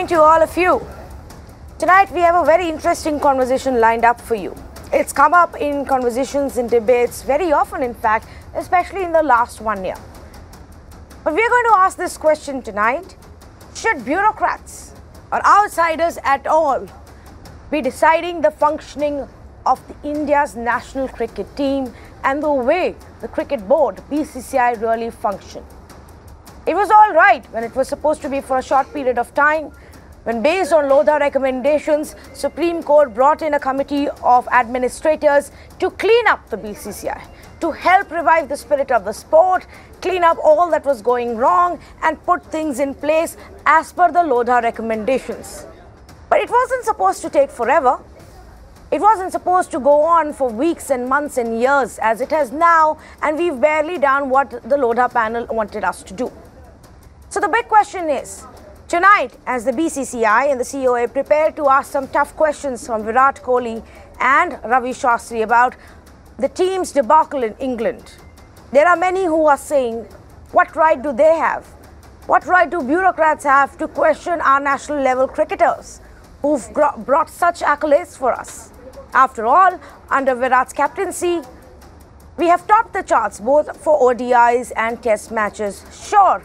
to all of you. Tonight we have a very interesting conversation lined up for you. It's come up in conversations and debates very often, in fact, especially in the last 1 year. But we're going to ask this question tonight. Should bureaucrats or outsiders at all be deciding the functioning of India's national cricket team and the way the cricket board, BCCI, really function? It was all right when it was supposed to be for a short period of time, when based on Lodha recommendations, Supreme Court brought in a committee of administrators to clean up the BCCI, to help revive the spirit of the sport, clean up all that was going wrong and put things in place as per the Lodha recommendations. But it wasn't supposed to take forever. It wasn't supposed to go on for weeks and months and years as it has now, and we've barely done what the Lodha panel wanted us to do. So the big question is, tonight, as the BCCI and the COA prepare to ask some tough questions from Virat Kohli and Ravi Shastri about the team's debacle in England, there are many who are saying, what right do they have? What right do bureaucrats have to question our national level cricketers who've brought such accolades for us? After all, under Virat's captaincy, we have topped the charts both for ODIs and test matches. Sure,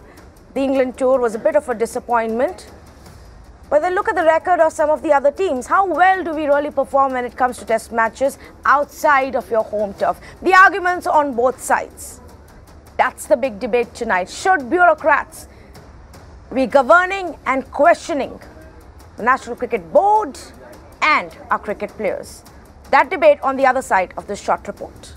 the England tour was a bit of a disappointment, but then look at the record of some of the other teams. How well do we really perform when it comes to test matches outside of your home turf? The arguments on both sides. That's the big debate tonight. Should bureaucrats be governing and questioning the National Cricket Board and our cricket players? That debate on the other side of this short report.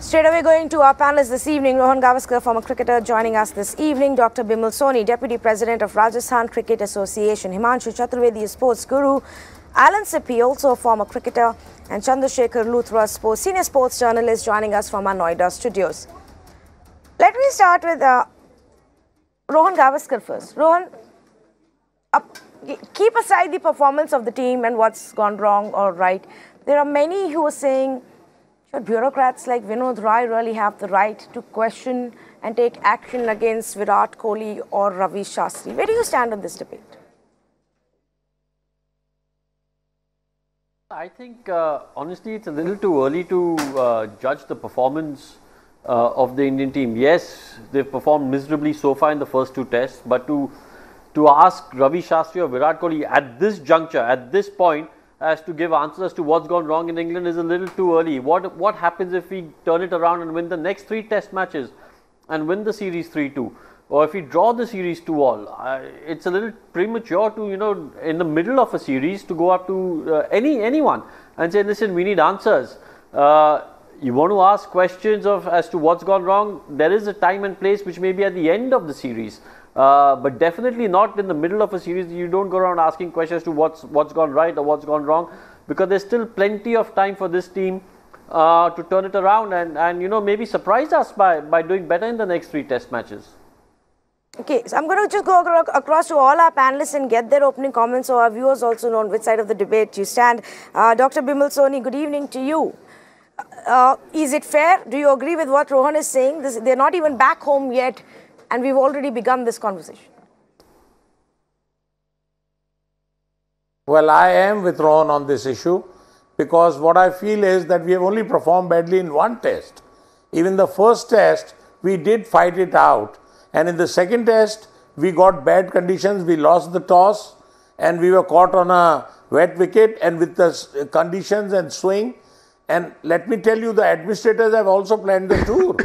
Straight away going to our panelists this evening. Rohan Gavaskar, former cricketer, joining us this evening. Dr. Bimal Soni, Deputy President of Rajasthan Cricket Association. Himanshu Chaturvedi, a sports guru. Alan Sippy, also a former cricketer. And Chandrasekhar Luthra, senior sports journalist, joining us from our Noida studios. Let me start with Rohan Gavaskar first. Rohan, keep aside the performance of the team and what's gone wrong or right. There are many who are saying, should bureaucrats like Vinod Rai really have the right to question and take action against Virat Kohli or Ravi Shastri? Where do you stand on this debate? I think, honestly, it's a little too early to judge the performance of the Indian team. Yes, they've performed miserably so far in the first two tests, but to ask Ravi Shastri or Virat Kohli at this juncture, at this point, as to give answers to what's gone wrong in England is a little too early. What happens if we turn it around and win the next 3 test matches and win the series 3-2, or if we draw the series 2-all? It's a little premature to, in the middle of a series, to go up to anyone and say, listen, we need answers. You want to ask questions as to what's gone wrong? There is a time and place which may be at the end of the series. But definitely not in the middle of a series. You don't go around asking questions to what's gone right or what's gone wrong, because there's still plenty of time for this team to turn it around and maybe surprise us by doing better in the next 3 test matches. Okay, so I'm going to just go across to all our panelists and get their opening comments, so our viewers also know on which side of the debate you stand. Dr. Bimal Soni, good evening to you. Is it fair? Do you agree with what Rohan is saying? They're not even back home yet, and we've already begun this conversation. Well, I am with Rohan on this issue, because what I feel is that we have only performed badly in 1 test. Even the first test, we did fight it out. And in the second test, we got bad conditions. We lost the toss and we were caught on a wet wicket, and with the conditions and swing. And let me tell you, the administrators have also planned the tour.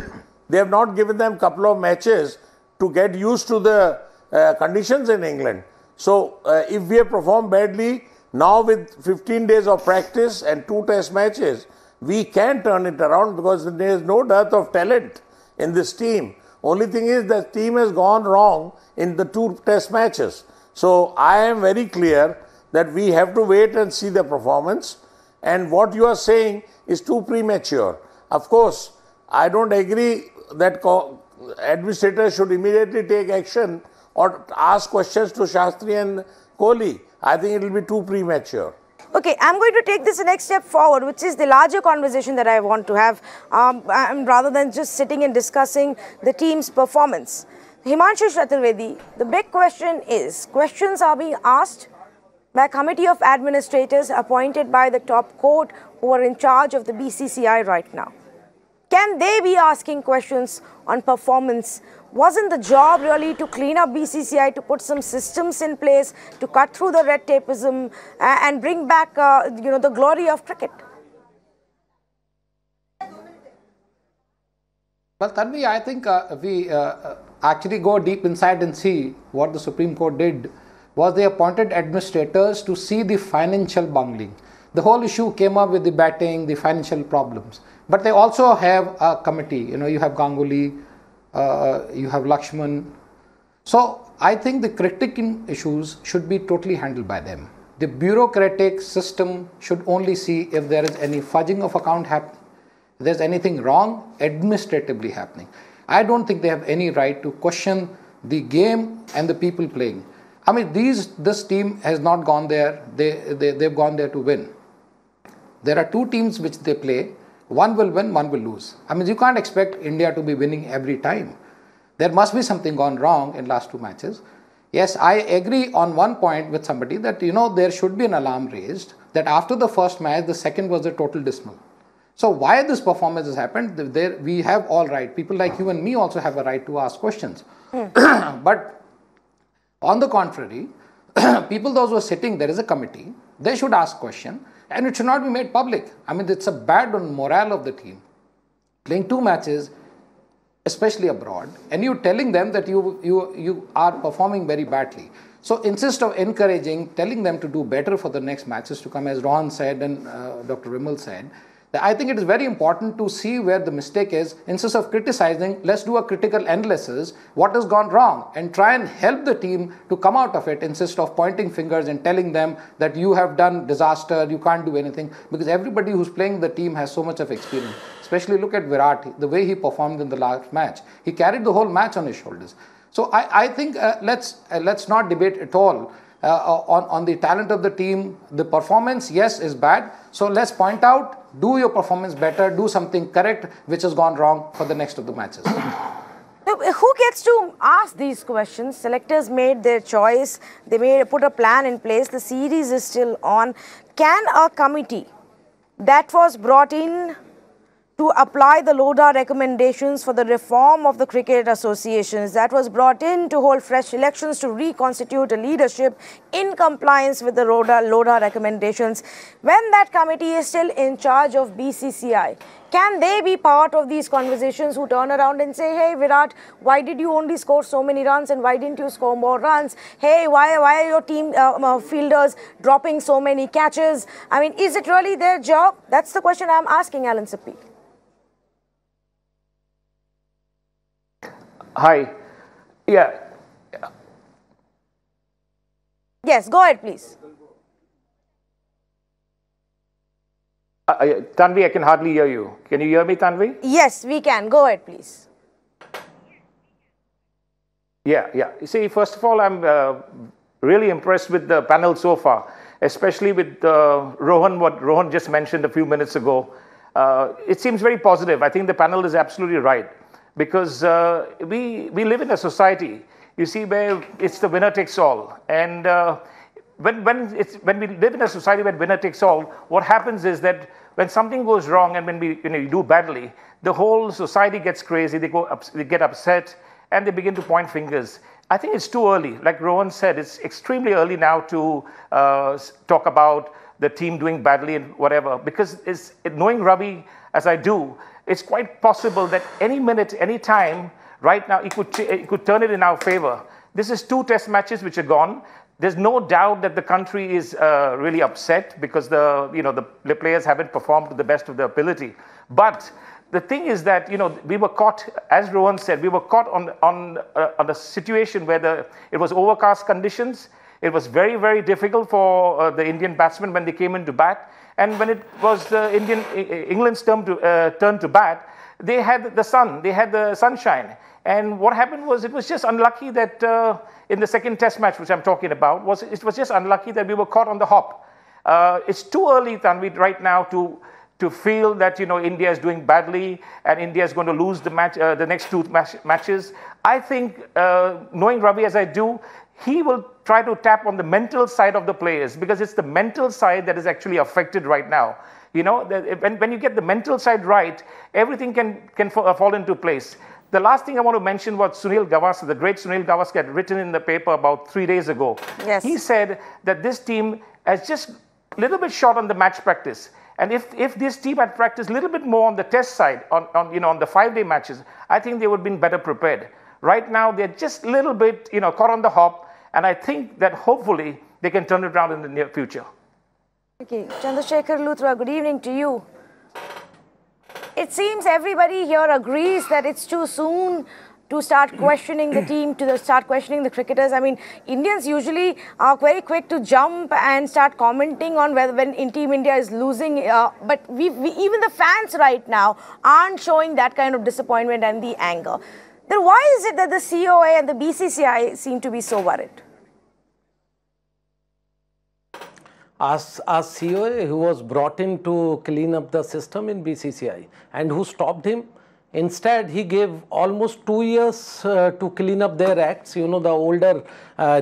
They have not given them a couple of matches to get used to the conditions in England. So, if we have performed badly, now with 15 days of practice and 2 test matches, we can turn it around, because there is no dearth of talent in this team. Only thing is that team has gone wrong in the 2 test matches. So, I am very clear that we have to wait and see the performance. And what you are saying is too premature. Of course, I don't agree that administrators should immediately take action or ask questions to Shastri and Kohli. I think it will be too premature. Okay, I'm going to take this a next step forward, which is the larger conversation that I want to have, rather than just sitting and discussing the team's performance. Himanshu Chaturvedi, the big question is, questions are being asked by a committee of administrators appointed by the top court who are in charge of the BCCI right now. Can they be asking questions on performance? Wasn't the job really to clean up BCCI, to put some systems in place, to cut through the red tapeism and bring back, the glory of cricket? Well, Tanvi, I think if we actually go deep inside and see what the Supreme Court did, was they appointed administrators to see the financial bungling. The whole issue came up with the batting, the financial problems. But they also have a committee. You have Ganguly, you have Lakshman. So I think the critical issues should be totally handled by them. The bureaucratic system should only see if there is any fudging of account happening, if there's anything wrong administratively happening. I don't think they have any right to question the game and the people playing. I mean, this team has not gone there. They've gone there to win. There are two teams which they play. One will win, one will lose. I mean, you can't expect India to be winning every time. There must be something gone wrong in last two matches. Yes, I agree on one point with somebody that, there should be an alarm raised that after the first match, the second was a total dismal. So why this performance has happened, we have all right. People like you and me also have a right to ask questions. But on the contrary, people, those who are sitting, there is a committee, they should ask question. And it should not be made public. I mean, it's a bad on morale of the team. Playing two matches, especially abroad, and you telling them that you are performing very badly. So instead of encouraging, telling them to do better for the next matches to come, as Ron said and Dr. Vimal said, I think it is very important to see where the mistake is. Instead of criticizing, let's do a critical analysis, what has gone wrong, and try and help the team to come out of it instead of pointing fingers and telling them that you have done disaster, you can't do anything, because everybody who's playing the team has so much of experience. Especially look at Virat, the way he performed in the last match. He carried the whole match on his shoulders. So I think let's not debate at all on the talent of the team. The performance, yes, is bad. So let's point out, do your performance better, do something correct which has gone wrong for the next of the matches. Who gets to ask these questions? Selectors made their choice. They put a plan in place. The series is still on. Can a committee that was brought in to apply the Lodha recommendations for the reform of the cricket associations, that was brought in to hold fresh elections to reconstitute a leadership in compliance with the Lodha recommendations, when that committee is still in charge of BCCI, can they be part of these conversations who turn around and say, hey Virat, why did you only score so many runs and why didn't you score more runs? Hey, why are your team fielders dropping so many catches? I mean, is it really their job? That's the question I'm asking, Alan Sippy. Hi. Yeah. Yes, go ahead, please. Tanvi, I can hardly hear you. Can you hear me, Tanvi? Yes, we can. Go ahead, please. Yeah. You see, first of all, I'm really impressed with the panel so far, especially with Rohan, what Rohan just mentioned a few minutes ago. It seems very positive. I think the panel is absolutely right. Because we live in a society, you see, where it's the winner takes all. And when we live in a society where winner takes all, what happens is that when something goes wrong and when you do badly, the whole society gets crazy, they get upset, and they begin to point fingers. I think it's too early. Like Rohan said, it's extremely early now to talk about the team doing badly and whatever. Because knowing Ravi as I do, it's quite possible that any minute, any time, right now, it could turn it in our favor. This is 2 test matches which are gone. There's no doubt that the country is really upset because the players haven't performed to the best of their ability. But the thing is that we were caught, as Rohan said, we were caught on a situation where it was overcast conditions. It was very, very difficult for the Indian batsmen when they came into bat. And when it was England's turn to bat, they had the sun, they had the sunshine. And what happened was, it was just unlucky that in the second test match, which I'm talking about, it was just unlucky that we were caught on the hop. It's too early, Tanvi, right now to to feel that, India is doing badly and India is going to lose the match, the next two matches. I think, knowing Ravi as I do, he will try to tap on the mental side of the players, because it's the mental side that is actually affected right now. When you get the mental side right, everything can fall into place. The last thing I want to mention was Sunil Gavaskar, the great Sunil Gavaskar, had written in the paper about 3 days ago. Yes. He said that this team is just a little bit short on the match practice. And if this team had practiced a little bit more on the test side, on the 5-day matches, I think they would have been better prepared. Right now, they're just a little bit, caught on the hop. And I think that hopefully they can turn it around in the near future. Okay, Chandrasekhar Luthra, good evening to you. It seems everybody here agrees that it's too soon to start questioning the team, to start questioning the cricketers. I mean, Indians usually are very quick to jump and start commenting on when Team India is losing. But even the fans right now aren't showing that kind of disappointment and the anger. Then why is it that the COA and the BCCI seem to be so worried? As COA, who was brought in to clean up the system in BCCI, and who stopped him. Instead, he gave almost 2 years to clean up their acts, the older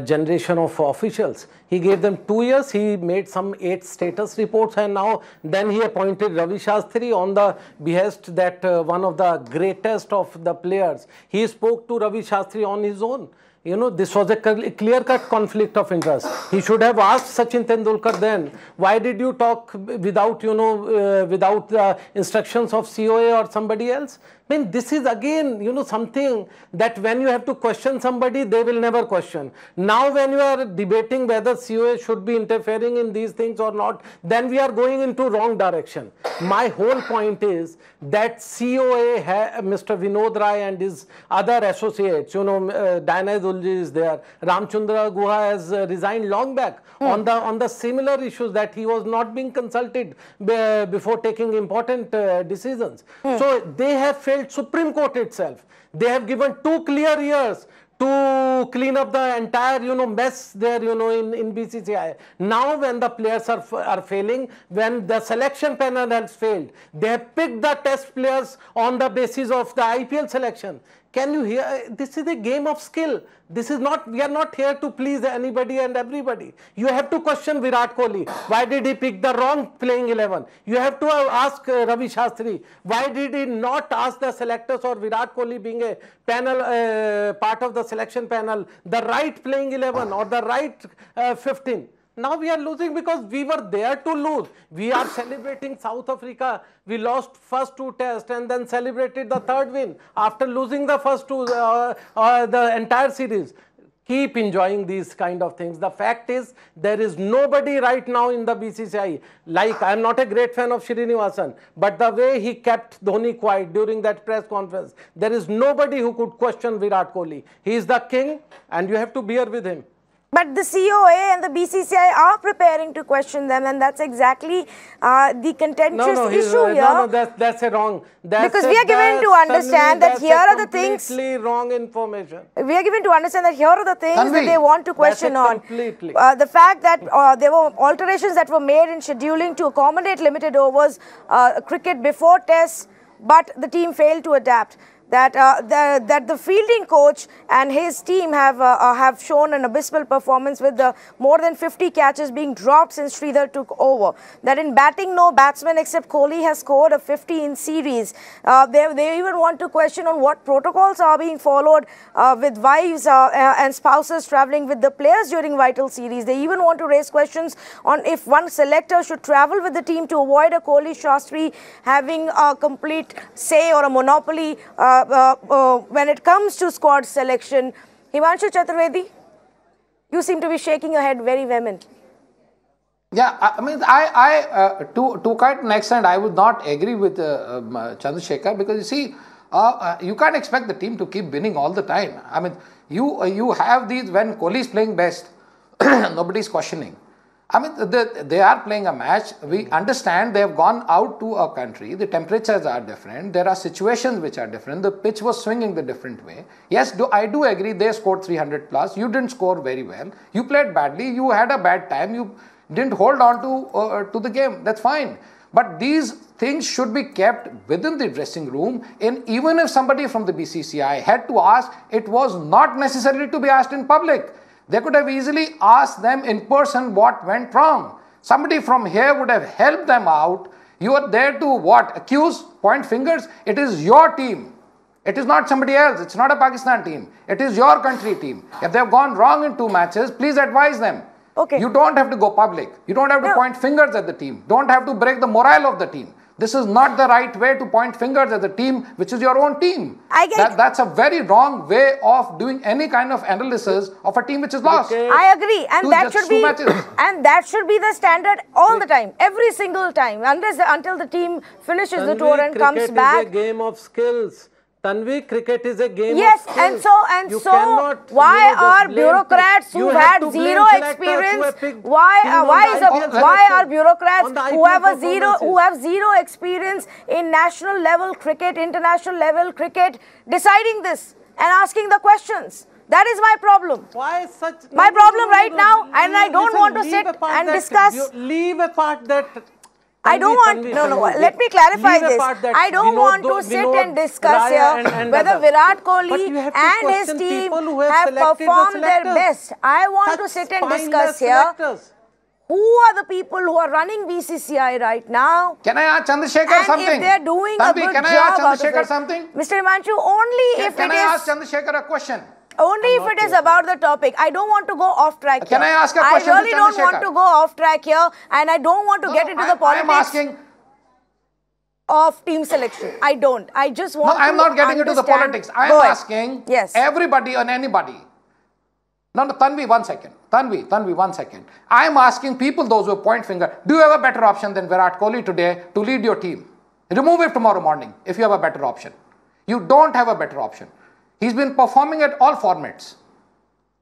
generation of officials. He gave them 2 years, he made some 8 status reports, and then he appointed Ravi Shastri on the behest that one of the greatest of the players. He spoke to Ravi Shastri on his own. This was a clear-cut conflict of interest. He should have asked Sachin Tendulkar then, why did you talk without, without the instructions of COA or somebody else? I mean, this is again, something that when you have to question somebody, they will never question. Now, when you are debating whether COA should be interfering in these things or not, then we are going into wrong direction. My whole point is that COA, Mr. Vinod Rai and his other associates, Diana Zulji is there, Ramchandra Guha has resigned long back on the similar issues, that he was not being consulted before taking important decisions. So they have failed Supreme Court itself. They have given 2 clear years to clean up the entire, mess there, in BCCI. Now, when the players are failing, when the selection panel has failed, they have picked the test players on the basis of the IPL selection. Can you hear? This is a game of skill. This is not, we are not here to please anybody and everybody. You have to question Virat Kohli. Why did he pick the wrong playing 11? You have to ask Ravi Shastri. Why did he not ask the selectors, or Virat Kohli being a panel, part of the selection panel, the right playing 11 or the right 15? Now we are losing because we were there to lose. We are celebrating South Africa. We lost first 2 tests and then celebrated the 3rd win after losing the first 2, the entire series. Keep enjoying these kind of things. The fact is, there is nobody right now in the BCCI. Like, I am not a great fan of Srinivasan, but the way he kept Dhoni quiet during that press conference, there is nobody who could question Virat Kohli. He is the king and you have to bear with him. But the COA and the BCCI are preparing to question them, and that's exactly the contentious issue here. No, that's a wrong. Because we are given to understand that here are the things. Completely wrong information. We are given to understand that here are the things that they want to question on. Completely. The fact that there were alterations that were made in scheduling to accommodate limited overs cricket before tests, but the team failed to adapt. That the fielding coach and his team have shown an abysmal performance, with more than 50 catches being dropped since Sridhar took over. That in batting, no batsman except Kohli has scored a 50 in series. They even want to question on what protocols are being followed with wives and spouses travelling with the players during vital series. They even want to raise questions on if one selector should travel with the team to avoid a Kohli Shastri having a complete say or a monopoly when it comes to squad selection. Himanshu Chaturvedi, you seem to be shaking your head very vehemently. Yeah, I mean, to quite an extent, I would not agree with Chandrasekhar, because you see, you can't expect the team to keep winning all the time. I mean, you have these, when Kohli is playing best, nobody's questioning. I mean, they are playing a match. We understand they have gone out to a country. The temperatures are different. There are situations which are different. The pitch was swinging the different way. Yes, I do agree they scored 300 plus. You didn't score very well. You played badly. You had a bad time. You didn't hold on to the game. That's fine. But these things should be kept within the dressing room, and even if somebody from the BCCI had to ask, it was not necessary to be asked in public. They could have easily asked them in person what went wrong. Somebody from here would have helped them out. You are there to what? Accuse? Point fingers? It is your team. It is not somebody else. It's not a Pakistan team. It is your country team. If they have gone wrong in 2 matches, please advise them. Okay. You don't have to go public. You don't have to point fingers at the team. Don't have to break the morale of the team. This is not the right way to point fingers at the team, which is your own team. That's a very wrong way of doing any kind of analysis of a team which is lost. I agree, and that should be the standard all the time, every single time, until the team finishes the tour and comes back. Cricket is a game of skills. Tanvi, cricket is a game yes, of skills. and so why are bureaucrats who had zero experience? Why are bureaucrats who have zero experience in national level cricket, international level cricket, deciding this and asking the questions? That is my problem. Why such? My problem right now, and I don't want to sit and discuss. Leave apart that. I don't want, let me clarify this. I don't want to sit and discuss here whether Virat Kohli and his team have performed their best. I want to sit and discuss here who are the people who are running BCCI right now. Can I ask Chandrasekhar something? If they're doing a good job out of it. Mr. Himanshu, only if it is... Can I ask Chandrasekhar a question? Only if it is about the topic. I don't want to go off track here. Can I ask a question? I really don't want to go off track here, and I don't want to get into the politics of team selection. I don't. I just want to I'm not getting into the politics. I'm asking everybody and anybody. No, Tanvi, 1 second. Tanvi, 1 second. I'm asking people, those who point finger, do you have a better option than Virat Kohli today to lead your team? Remove it tomorrow morning if you have a better option. You don't have a better option. He's been performing at all formats.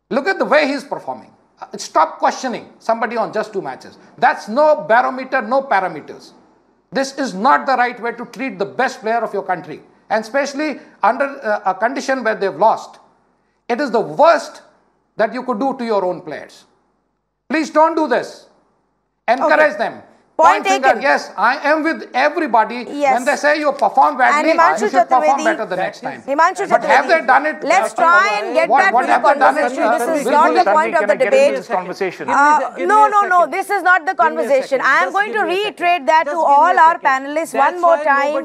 Look at the way he's performing. Stop questioning somebody on just 2 matches. That's no barometer, no parameters. This is not the right way to treat the best player of your country, and especially under a condition where they've lost. It is the worst that you could do to your own players. Please don't do this. Encourage them. Point taken. Yes, I am with everybody. When they say you perform badly, you should perform better the next time. But have they done it? Let's try and get back to the conversation. This is not the point of the debate. No, this is not the conversation. I am going to reiterate that to all our panelists one more time.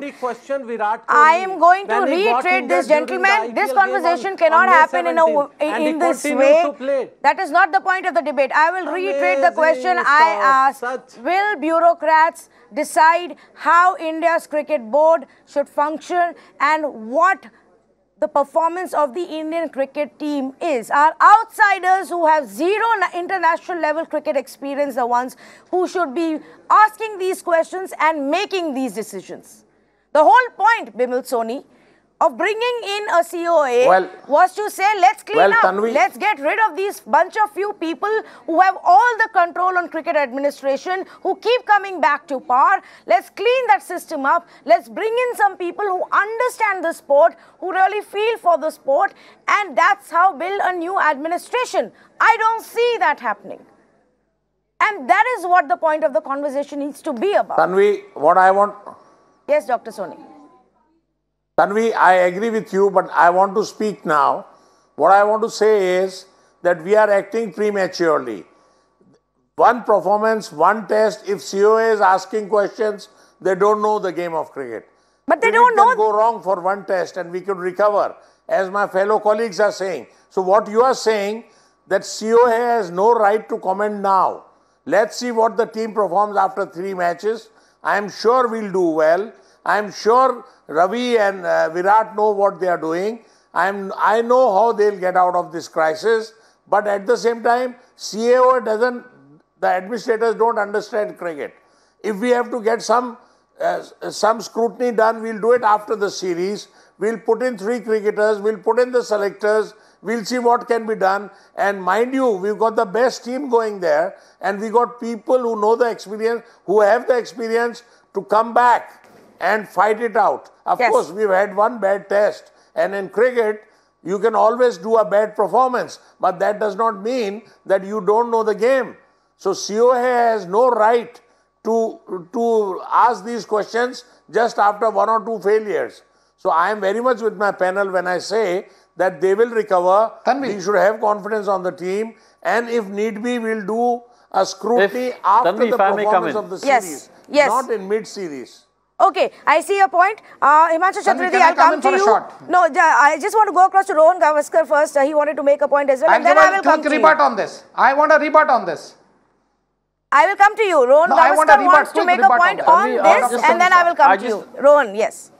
I am going to reiterate this, gentlemen. This conversation cannot happen in this way. That is not the point of the debate. I will reiterate the question I asked. Will bureaucrats decide how India's cricket board should function and what the performance of the Indian cricket team is? Are outsiders who have zero international level cricket experience the ones who should be asking these questions and making these decisions? The whole point, Bimal Soni, of bringing in a COA was to say, let's clean up, Tanvi, let's get rid of these bunch of few people who have all the control on cricket administration, who keep coming back to power. Let's clean that system up. Let's bring in some people who understand the sport, who really feel for the sport, and that's how build a new administration. I don't see that happening. And that is what the point of the conversation needs to be about. Tanvi, what I want... Yes, Dr. Soni. Tanvi, I agree with you, but I want to speak now. What I want to say is that we are acting prematurely. One performance, one test, if COA is asking questions, they don't know the game of cricket. But they don't know. It can go wrong for one test and we could recover, as my fellow colleagues are saying. So what you are saying, that COA has no right to comment now. Let's see what the team performs after 3 matches. I am sure we'll do well. I am sure Ravi and Virat know what they are doing. I know how they'll get out of this crisis. But at the same time, CAO doesn't, the administrators don't understand cricket. If we have to get some scrutiny done, we'll do it after the series. We'll put in 3 cricketers, we'll put in the selectors, we'll see what can be done. And mind you, we've got the best team going there, and we got people who know the experience, who have the experience to come back and fight it out. Of course, we've had one bad test, and in cricket, you can always do a bad performance, but that does not mean that you don't know the game. So COA has no right to ask these questions just after 1 or 2 failures. So I am very much with my panel when I say that they will recover. We should have confidence on the team, and if need be, we'll do a scrutiny after the performance of the series, not in mid-series. Okay, I see your point. Himanshu Chaturvedi, I'll come to you. No, I just want to go across to Rohan Gavaskar first. He wanted to make a point as well, and then I will come to you. On this. I want a rebut on this. I will come to you. Rohan Gavaskar wants to make a point on this, and then I will come to you. Rohan, yes.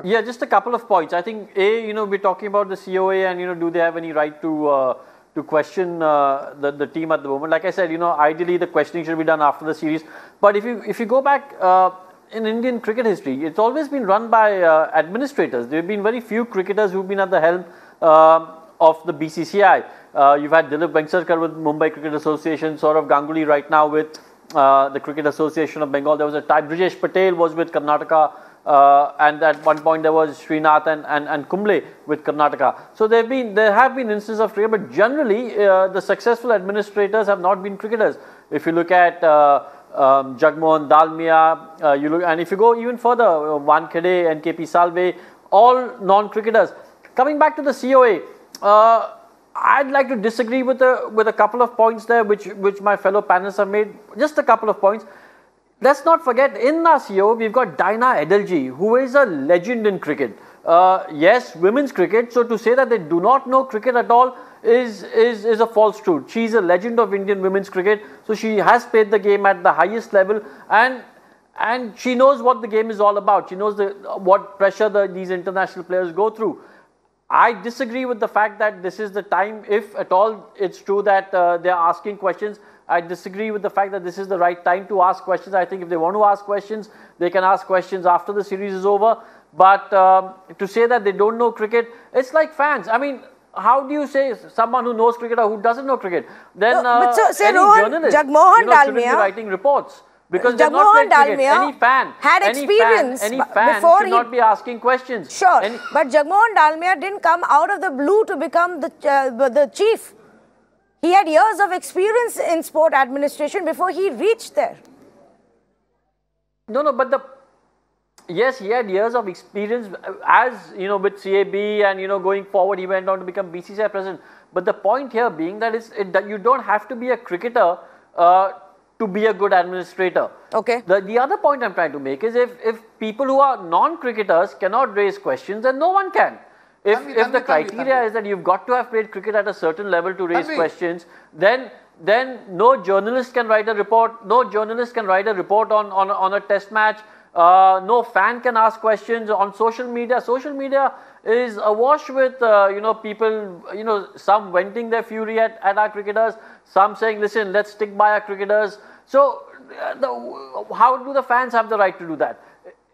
Yeah, just a couple of points. I think we're talking about the COA, and do they have any right to question the team at the moment? Like I said, ideally the questioning should be done after the series. But if you go back in Indian cricket history, it's always been run by administrators. There have been very few cricketers who've been at the helm of the BCCI. You've had Dilip Vengsarkar with Mumbai Cricket Association, Saurav Ganguly right now with the Cricket Association of Bengal. There was a time Brijesh Patel was with Karnataka. And at one point there was Srinath and Kumble with Karnataka. So there have been instances of cricket, but generally the successful administrators have not been cricketers. If you look at Jagmohan Dalmia, and if you go even further, Wankhede and KP Salve, all non-cricketers. Coming back to the COA, I'd like to disagree with a couple of points there, which my fellow panelists have made. Just a couple of points. Let's not forget, in our CEO, we've got Diana Edelji, who is a legend in cricket. Yes, women's cricket. So to say that they do not know cricket at all is a false truth. She's a legend of Indian women's cricket. So she has played the game at the highest level, and she knows what the game is all about. She knows what pressure these international players go through. I disagree with the fact that this is the time, if at all it's true that they're asking questions. I disagree with the fact that this is the right time to ask questions. I think if they want to ask questions, they can ask questions after the series is over. But to say that they don't know cricket, it's like fans. I mean, how do you say someone who knows cricket or who doesn't know cricket? Then any journalist shouldn't be writing reports. Because they're not played cricket. Any fan had experience before should not be asking questions. Sure, but Jagmohan Dalmia didn't come out of the blue to become the chief. He had years of experience in sport administration before he reached there. No, but yes, he had years of experience as, with CAB, and, going forward, he went on to become BCCI president. But the point here being that that you don't have to be a cricketer to be a good administrator. Okay. The other point I'm trying to make is if people who are non-cricketers cannot raise questions, then no one can. If the criteria is that you've got to have played cricket at a certain level to raise questions, then no journalist can write a report. No journalist can write a report on a test match. No fan can ask questions on social media. Social media is awash with people, some venting their fury at our cricketers, some saying, listen, let's stick by our cricketers. So how do the fans have the right to do that?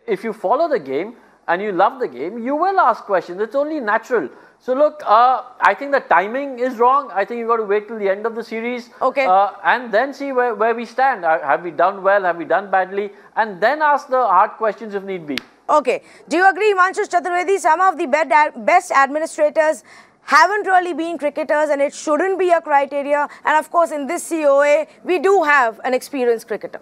If you follow the game and you love the game, you will ask questions. It's only natural. So look, I think the timing is wrong. I think you've got to wait till the end of the series. Okay. And then see where we stand. Have we done well? Have we done badly? And then ask the hard questions if need be. Okay. Do you agree, Himanshu Chaturvedi, some of the best administrators haven't really been cricketers, and it shouldn't be a criteria? And of course, in this COA, we do have an experienced cricketer.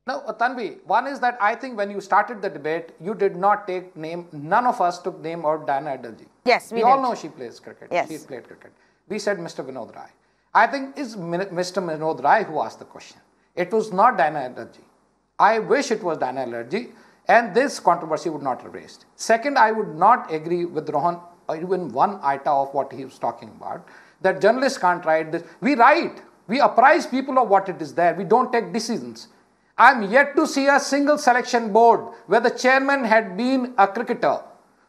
No, Tanvi, one is that I think when you started the debate, you did not take name, none of us took name of Diana Edelji. Yes, we all know she plays cricket. Yes. She's played cricket. We said Mr. Vinod Rai. I think it's Mr. Vinod Rai who asked the question. It was not Diana Edelji. I wish it was Diana Edelji, and this controversy would not have raised. Second, I would not agree with Rohan or even one iota of what he was talking about, that journalists can't write this. We write. We apprise people of what it is there. We don't take decisions. I'm yet to see a single selection board where the chairman had been a cricketer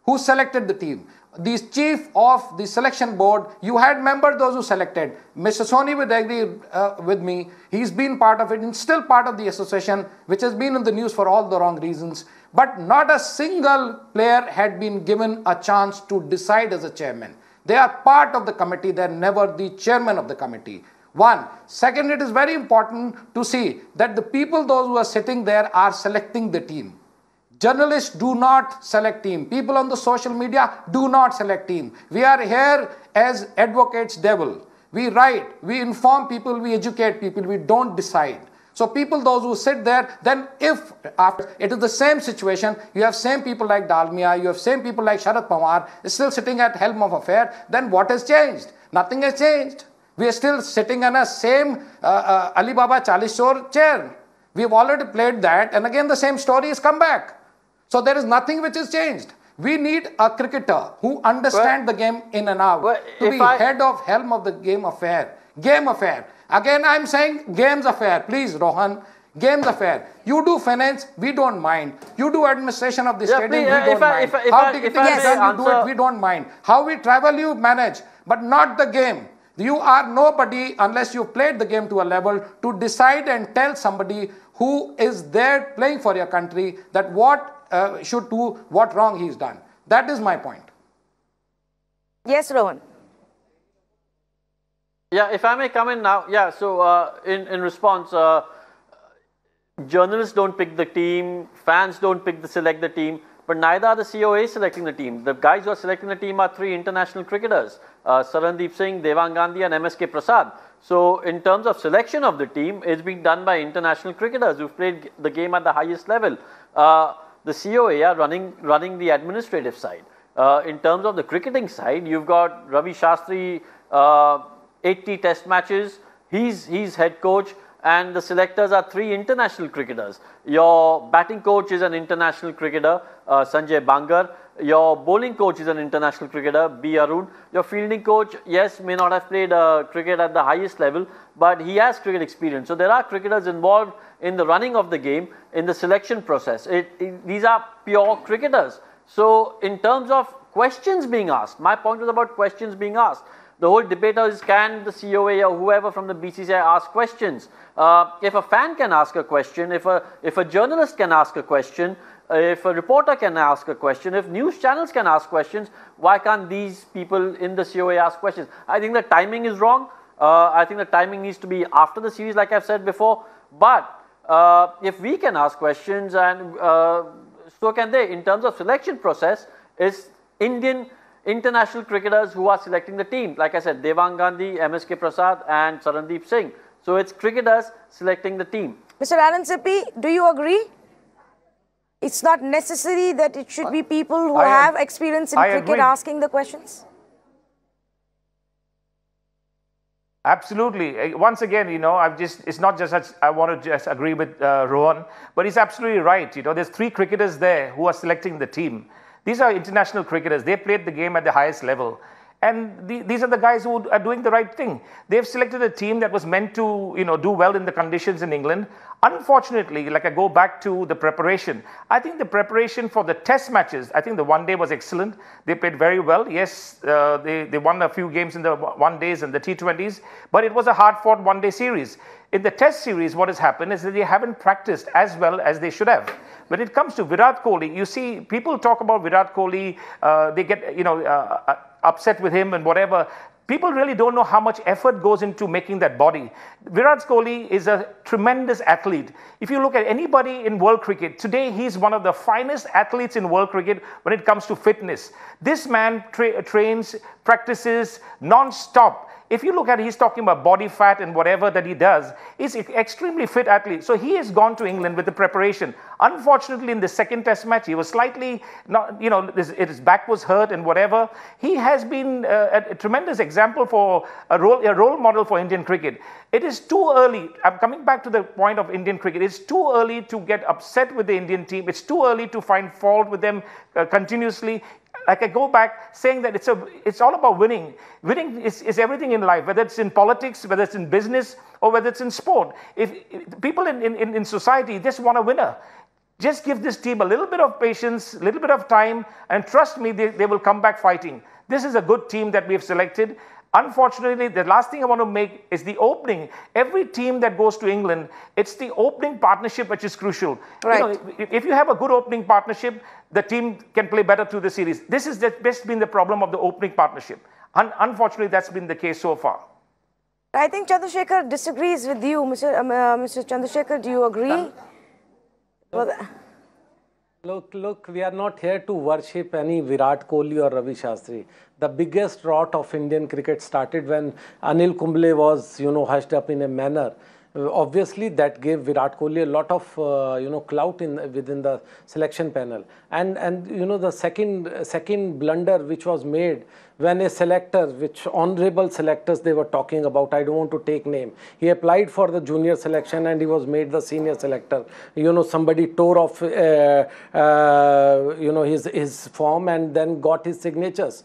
who selected the team. The chief of the selection board, you had members those who selected. Mr. Soni would agree with me. He's been part of it and still part of the association, which has been in the news for all the wrong reasons. But not a single player had been given a chance to decide as a chairman. They are part of the committee. They're never the chairman of the committee. One. Second, it is very important to see that the people, those who are sitting there, are selecting the team. Journalists do not select team. People on the social media do not select team. We are here as advocates devil. We write, we inform people, we educate people, we don't decide. So people, those who sit there, then if after it is the same situation, you have same people like Dalmia, you have same people like Sharad Pawar still sitting at helm of affair, then what has changed? Nothing has changed. We are still sitting on a same Alibaba Chalisor chair. We have already played that, and again the same story has come back. So there is nothing which has changed. We need a cricketer who understands the game in and out to be head of helm of the game affair. Game affair. Again, I am saying games affair. Please, Rohan, games affair. You do finance, we don't mind. You do administration of the stadium, we don't mind. How ticketing is done, you do it, we don't mind. How we travel, you manage, but not the game. You are nobody unless you played the game to a level to decide and tell somebody who is there playing for your country that what should do, what wrong he's done. That is my point. Yes, Rohan. Yeah, if I may come in now. Yeah, so in response, journalists don't pick the team, fans don't select the team, but neither are the COA selecting the team. The guys who are selecting the team are three international cricketers, Sarandeep Singh, Devang Gandhi and MSK Prasad. So in terms of selection of the team, it's being done by international cricketers who've played the game at the highest level. The COA are running the administrative side. In terms of the cricketing side, you've got Ravi Shastri, 80 test matches, he's head coach, and the selectors are three international cricketers. Your batting coach is an international cricketer, Sanjay Bangar. Your bowling coach is an international cricketer, B. Arun. Your fielding coach, yes, may not have played cricket at the highest level, but he has cricket experience. So there are cricketers involved in the running of the game, in the selection process. These are pure cricketers. So in terms of questions being asked, my point was about questions being asked. The whole debate is, can the COA or whoever from the BCCI ask questions? If a fan can ask a question, if a journalist can ask a question, if a reporter can ask a question, if news channels can ask questions, why can't these people in the COA ask questions? I think the timing is wrong. I think the timing needs to be after the series, like I've said before. But if we can ask questions, and so can they. In terms of selection process, is international cricketers who are selecting the team. Like I said, Devang Gandhi, MSK Prasad and Sarandeep Singh. So it's cricketers selecting the team. Mr. Anand Sippy, do you agree? It's not necessary that it should be people who have experience in cricket asking the questions? Absolutely. Once again, you know, it's not just that I want to just agree with Rohan, but he's absolutely right. You know, there's three cricketers there who are selecting the team. These are international cricketers. They played the game at the highest level. And these are the guys who are doing the right thing. They've selected a team that was meant to, you know, do well in the conditions in England. Unfortunately, like I go back to the preparation, I think the preparation for the test matches, I think the one day was excellent. They played very well. Yes, they won a few games in the one days and the T20s, but it was a hard-fought one-day series. In the test series, what has happened is that they haven't practiced as well as they should have. When it comes to Virat Kohli, you see, people talk about Virat Kohli, they get, you know, upset with him and whatever. People really don't know how much effort goes into making that body. Virat Kohli is a tremendous athlete. If you look at anybody in world cricket, today he's one of the finest athletes in world cricket when it comes to fitness. This man trains, practices non-stop. If you look at it, he's talking about body fat and whatever that he does. He's an extremely fit athlete. So he has gone to England with the preparation. Unfortunately, in the second test match, he was slightly, not, you know, his back was hurt and whatever. He has been a tremendous example for a role model for Indian cricket. It is too early. I'm coming back to the point of Indian cricket. It's too early to get upset with the Indian team. It's too early to find fault with them continuously. Like I go back saying that it's all about winning. Winning is everything in life, whether it's in politics, whether it's in business, or whether it's in sport. If people in society just want a winner, just give this team a little bit of patience, a little bit of time, and trust me, they will come back fighting. This is a good team that we have selected. Unfortunately, the last thing I want to make is the opening. Every team that goes to England, it's the opening partnership which is crucial. Right. You know, if you have a good opening partnership, the team can play better through the series. This has best been the problem of the opening partnership. Unfortunately, that's been the case so far. I think Chandrasekhar disagrees with you. Mr. Chandrasekhar, do you agree? Look, we are not here to worship any Virat Kohli or Ravi Shastri. The biggest rot of Indian cricket started when Anil Kumble was, hushed up in a manner. Obviously, that gave Virat Kohli a lot of, clout within the selection panel. And the second blunder which was made when a selector, which honorable selectors they were talking about, I don't want to take name, he applied for the junior selection and he was made the senior selector. Somebody tore off, his form and then got his signatures.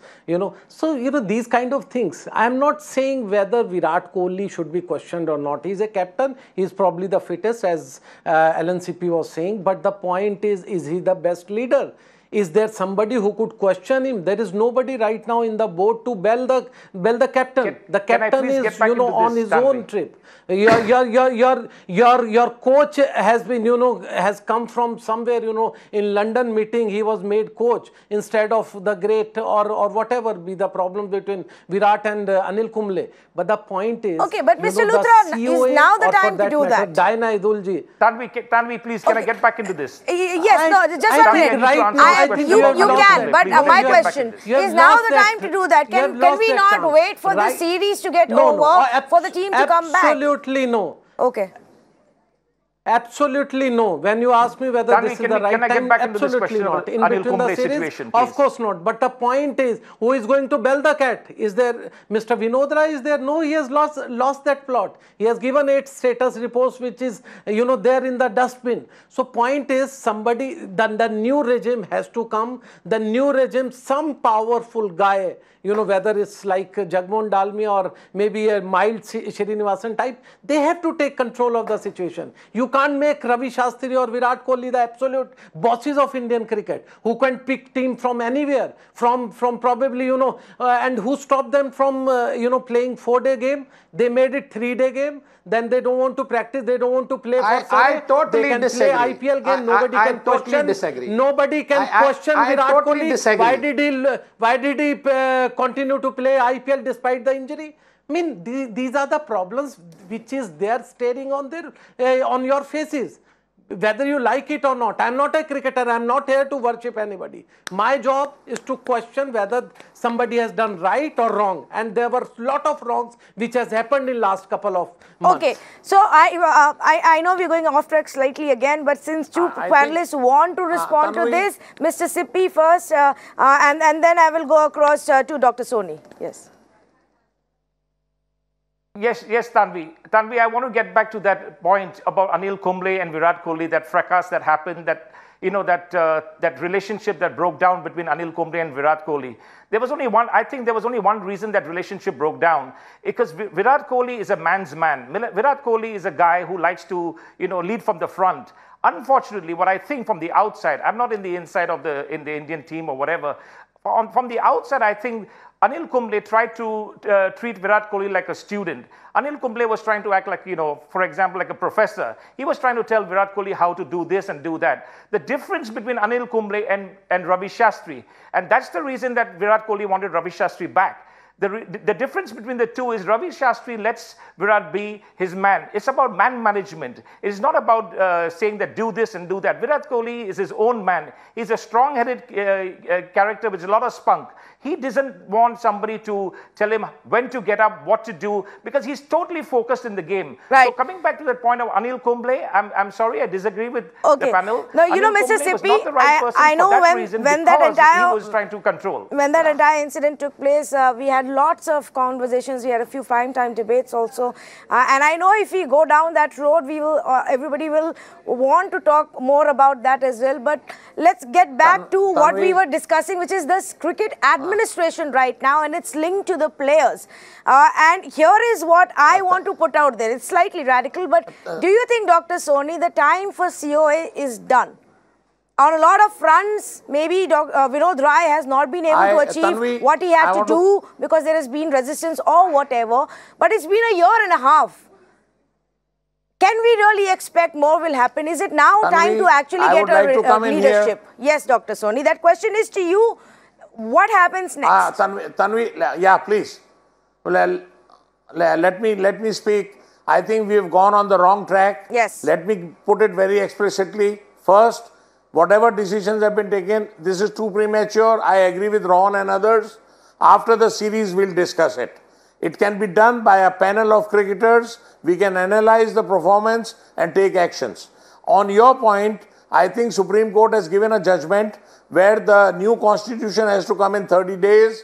So, these kind of things. I am not saying whether Virat Kohli should be questioned or not. He's a captain. He's probably the fittest, as LNCP was saying. But the point is he the best leader? Is there somebody who could question him? There is nobody right now in the board to bell the captain. The captain is, on his own trip. Your coach has been, has come from somewhere, in London meeting, he was made coach instead of the great or whatever be the problem between Virat and Anil Kumble. But the point is, okay, but Mr. Luthra, is now the time to do that. Diana Idulji. Tanvi, please, can I get back into this? Yes, no, just a minute. Right you can, but my question is now the time to do that. Can we not wait for the series to get over for the team to come back? Absolutely no. Okay. Absolutely no. When you ask me whether this is the right time, absolutely not. In between the series, of course not. But the point is, who is going to bell the cat? Is there Mr. Vinodra? Is there? No, he has lost that plot. He has given 8 status reports, which is there in the dustbin. So point is, somebody, the new regime has to come. The new regime, some powerful guy, whether it's like Jagmohan Dalmia or maybe a mild Srinivasan type, they have to take control of the situation. You can't make Ravi Shastri or Virat Kohli the absolute bosses of Indian cricket, who can pick team from anywhere, from probably, and who stopped them from, playing 4-day game. They made it 3-day game. Then they don't want to practice. They don't want to play for Sunday. I totally they can disagree. Play IPL game. Nobody can question. Disagree. Nobody can question Virat totally Kohli. Disagree. Why did he continue to play IPL despite the injury? I mean, these are the problems which is there staring on your faces. Whether you like it or not. I am not a cricketer. I am not here to worship anybody. My job is to question whether somebody has done right or wrong. And there were a lot of wrongs which has happened in last couple of months. Okay. So I know we're going off track slightly again, but since two panelists want to respond to this, Mr. Sippy first, and then I will go across to Dr. Soni. Yes. Yes, Tanvi. Tanvi, I want to get back to that point about Anil Kumble and Virat Kohli, that fracas that happened, that that relationship that broke down between Anil Kumble and Virat Kohli. There was only one. I think there was only one reason that relationship broke down, because Virat Kohli is a man's man. Virat Kohli is a guy who likes to lead from the front. Unfortunately, what I think from the outside, I'm not in the inside of the Indian team or whatever. From the outside, I think Anil Kumble tried to treat Virat Kohli like a student. Anil Kumble was trying to act like, for example, like a professor. He was trying to tell Virat Kohli how to do this and do that. The difference between Anil Kumble and Ravi Shastri, and that's the reason that Virat Kohli wanted Ravi Shastri back. The difference between the two is Ravi Shastri lets Virat be his man. It's about man management. It is not about saying that do this and do that. Virat Kohli is his own man. He's a strong-headed character with a lot of spunk. He doesn't want somebody to tell him when to get up, what to do, because he's totally focused in the game. Right. So coming back to that point of Anil Kumble, I'm sorry, I disagree with the panel. No, Anil Mr. Kumble was Sippy, not the right person I know for that reason, when that entire he was trying to control. When that entire incident took place, we had lots of conversations. We had a few prime-time debates also, and I know if we go down that road, we will. Everybody will want to talk more about that as well. But let's get back to what we were discussing, which is this cricket administration right now, and it's linked to the players. And here is what I want to put out there. It's slightly radical, but do you think, Dr. Soni, the time for COA is done? On a lot of fronts, maybe Vinod Rai has not been able to achieve what he had to do because there has been resistance or whatever. But it's been a year and a half. Can we really expect more will happen? Is it now time to actually get a leadership? Yes, Dr. Soni. That question is to you. What happens next? Tanvi, yeah, please. Well, let me speak. I think we have gone on the wrong track. Yes. Let me put it very explicitly. First, Whatever decisions have been taken, this is too premature. I agree with Ron and others. After the series, we'll discuss it. It can be done by a panel of cricketers. We can analyze the performance and take actions. On your point, I think Supreme Court has given a judgment where the new constitution has to come in 30 days.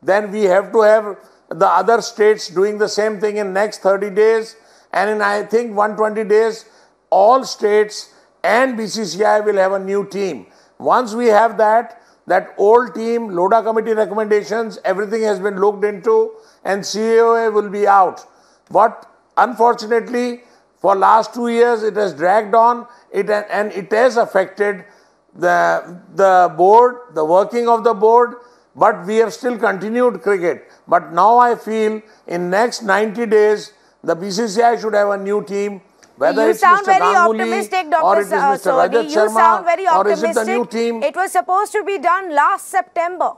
Then we have to have the other states doing the same thing in next 30 days. And in, I think, 120 days, all states and BCCI will have a new team. Once we have that old team, Lodha committee recommendations, everything has been looked into and CAA will be out. But unfortunately, for last 2 years, it has dragged on and it has affected the board, the working of the board, but we have still continued cricket. But now I feel in next 90 days, the BCCI should have a new team. Whether it's Mr. Ganguly or it is Mr. Rajat Sharma or is it the new team? It was supposed to be done last September.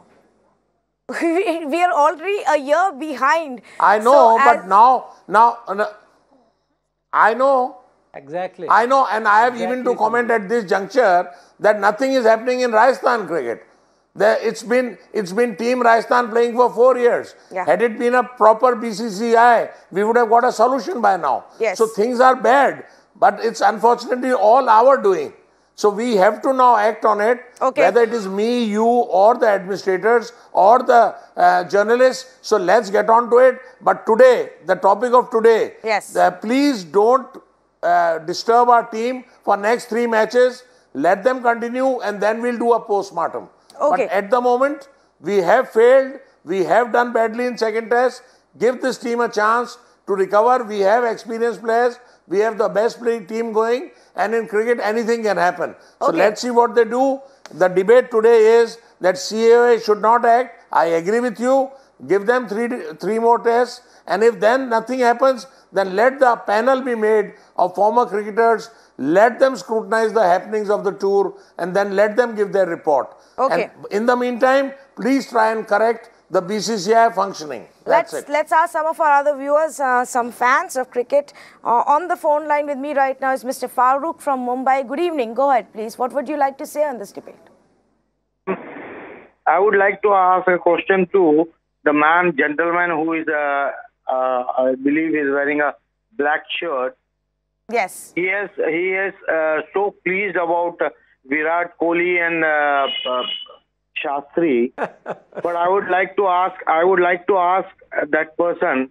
We are already a year behind. I know, so but now, I know. Exactly. I know, and I have even to comment at this juncture that nothing is happening in Rajasthan cricket. It's been Team Rajasthan playing for 4 years. Yeah. Had it been a proper BCCI, we would have got a solution by now. Yes. So things are bad, but it's unfortunately all our doing. So we have to now act on it, whether it is me, you or the administrators or the journalists. So let's get on to it. But today, the topic of today, yes. Please don't disturb our team for next 3 matches. Let them continue and then we'll do a post-mortem. But at the moment, we have failed. We have done badly in second test. Give this team a chance to recover. We have experienced players. We have the best team going. And in cricket, anything can happen. So let's see what they do. The debate today is that CAA should not act. I agree with you. Give them three more tests. And if then nothing happens, then let the panel be made of former cricketers. Let them scrutinize the happenings of the tour and then let them give their report. And in the meantime, please try and correct the BCCI functioning. Let's ask some of our other viewers, some fans of cricket. On the phone line with me right now is Mr. Farooq from Mumbai. Good evening. Go ahead, please. What would you like to say on this debate? I would like to ask a question to the gentleman who is, I believe, is wearing a black shirt. Yes. He is so pleased about Virat Kohli and Shastri, but I would like to ask that person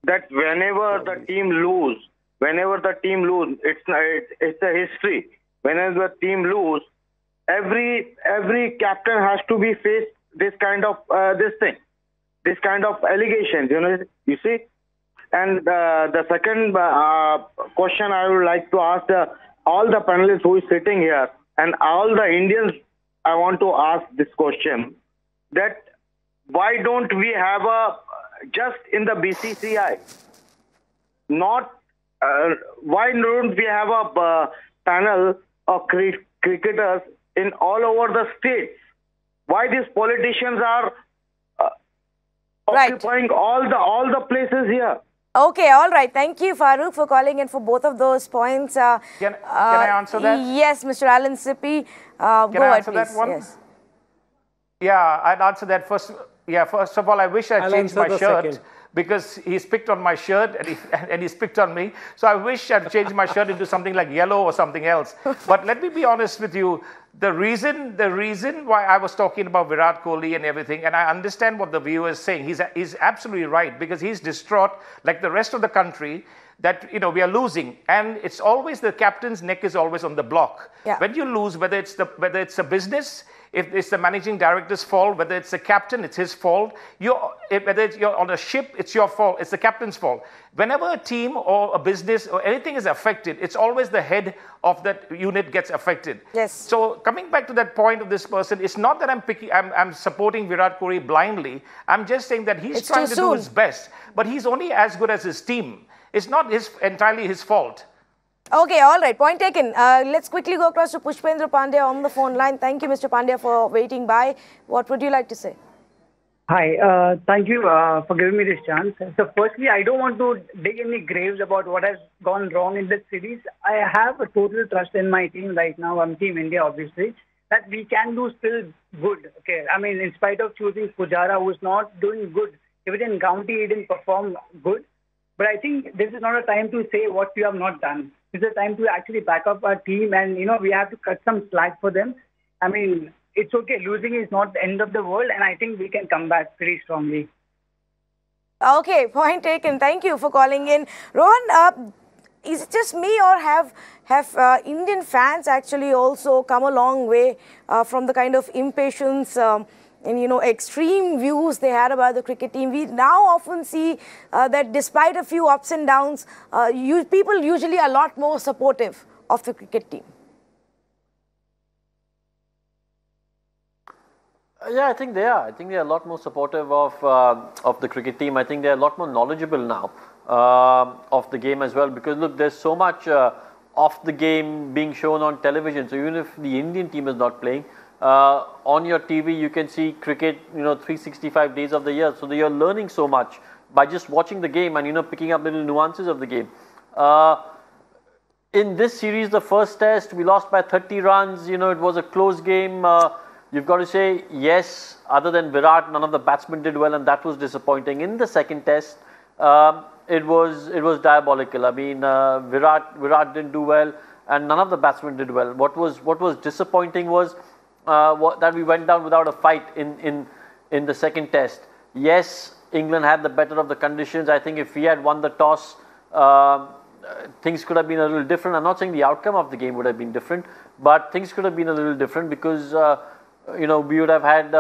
that whenever the team lose, it's a history. Whenever the team lose, every captain has to be faced this kind of this kind of allegations. You see. And the second question I would like to ask all the panelists who is sitting here and all the Indians, I want to ask this question, that why don't we have just in the BCCI, why don't we have a panel of cricketers in all over the states? Why these politicians are occupying all the places here? Okay, all right. Thank you, Farooq, for calling in for both of those points. Can I answer that? Yes, Mr. Alan Sippy. Go ahead, please. That one? Yes. Yeah, I'd answer that first. Yeah, first of all, I wish I'd changed my shirt because he's picked on my shirt and he's picked on me. So I wish I'd changed my shirt into something like yellow or something else. But let me be honest with you. The reason why I was talking about Virat Kohli and everything, and I understand what the viewer is saying, he's absolutely right, because he's distraught like the rest of the country that we are losing, and it's always the captain's neck is always on the block. Yeah. When you lose, whether it's a business, if it's the managing director's fault, whether it's the captain, it's his fault. Whether you're on a ship, it's your fault. It's the captain's fault. Whenever a team or a business or anything is affected, it's always the head of that unit gets affected. Yes. So coming back to that point of this person, it's not that I'm supporting Virat Kohli blindly. I'm just saying that he's trying to do his best, but he's only as good as his team. It's not entirely his fault. Okay, all right. Point taken. Let's quickly go across to Pushpendra Pandya on the phone line. Thank you, Mr. Pandya, for waiting by. What would you like to say? Hi, thank you for giving me this chance. So firstly, I don't want to dig any graves about what has gone wrong in this series. I have a total trust in my team right now. I'm Team India, obviously, that we can do still good. Okay, I mean, in spite of choosing Pujara, who's not doing good, even in county, he didn't perform good. But I think this is not a time to say what we have not done. This is a time to actually back up our team, and we have to cut some slack for them. I mean, it's okay. Losing is not the end of the world, and I think we can come back pretty strongly. Okay, point taken. Thank you for calling in. Rohan, is it just me, or have Indian fans actually also come a long way from the kind of impatience and extreme views they had about the cricket team? We now often see that despite a few ups and downs, people usually are a lot more supportive of the cricket team. Yeah, I think they are. I think they are a lot more supportive of the cricket team. I think they are a lot more knowledgeable now of the game as well. Because look, there's so much of the game being shown on television. So even if the Indian team is not playing, on your TV you can see cricket, 365 days of the year. So you're learning so much by just watching the game and picking up little nuances of the game. In this series, the first test, we lost by 30 runs. It was a close game. You've got to say, yes, other than Virat, none of the batsmen did well, and that was disappointing. In the second test, it was diabolical. I mean, Virat didn't do well, and none of the batsmen did well. What was disappointing was that we went down without a fight in the second test. Yes, England had the better of the conditions. I think if we had won the toss, things could have been a little different. I'm not saying the outcome of the game would have been different, but things could have been a little different because we would have had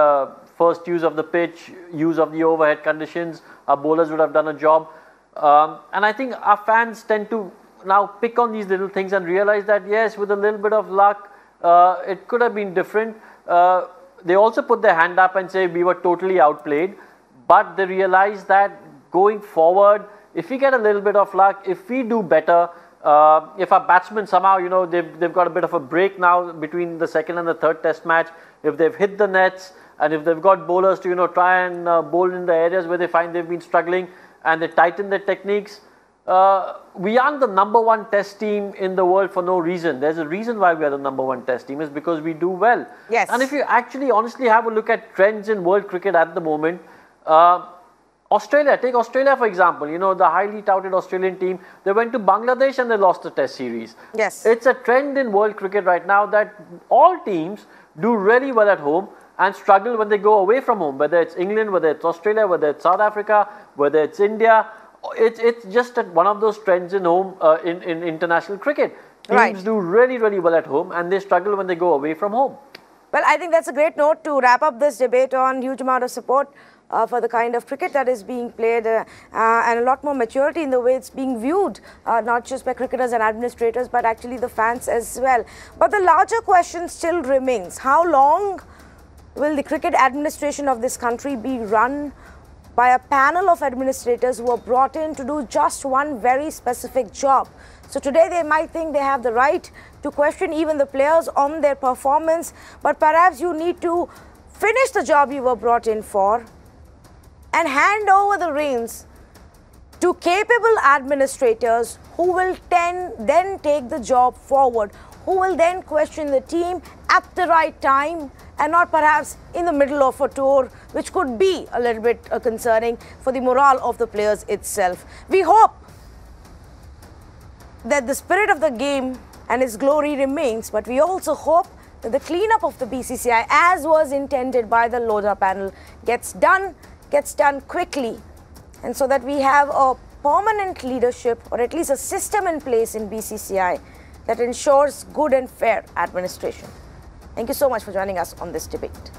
first use of the pitch, use of the overhead conditions. Our bowlers would have done a job. And I think our fans tend to now pick on these little things and realize that, yes, with a little bit of luck, it could have been different. They also put their hand up and say we were totally outplayed. But they realize that going forward, if we get a little bit of luck, if we do better, if our batsmen somehow, they've got a bit of a break now between the second and the third test match, if they've hit the nets and if they've got bowlers to, try and bowl in the areas where they find they've been struggling and they tighten their techniques, we aren't the #1 test team in the world for no reason. There's a reason why we are the #1 test team, is because we do well. Yes. And if you actually honestly have a look at trends in world cricket at the moment, Australia, take Australia for example, the highly touted Australian team, they went to Bangladesh and they lost the test series. Yes. It's a trend in world cricket right now that all teams do really well at home and struggle when they go away from home, whether it's England, whether it's Australia, whether it's South Africa, whether it's India. It's just one of those trends in in international cricket. Teams do really, really well at home and they struggle when they go away from home. Well, I think that's a great note to wrap up this debate on. Huge amount of support for the kind of cricket that is being played and a lot more maturity in the way it's being viewed, not just by cricketers and administrators, but actually the fans as well. But the larger question still remains: how long will the cricket administration of this country be run by a panel of administrators who are brought in to do just one very specific job? So today they might think they have the right to question even the players on their performance, but perhaps you need to finish the job you were brought in for and hand over the reins to capable administrators who will then take the job forward, who will then question the team at the right time and not perhaps in the middle of a tour, which could be a little bit concerning for the morale of the players itself. We hope that the spirit of the game and its glory remains, but we also hope that the cleanup of the BCCI, as was intended by the Lodha panel, gets done quickly, and so that we have a permanent leadership or at least a system in place in BCCI that ensures good and fair administration. Thank you so much for joining us on this debate.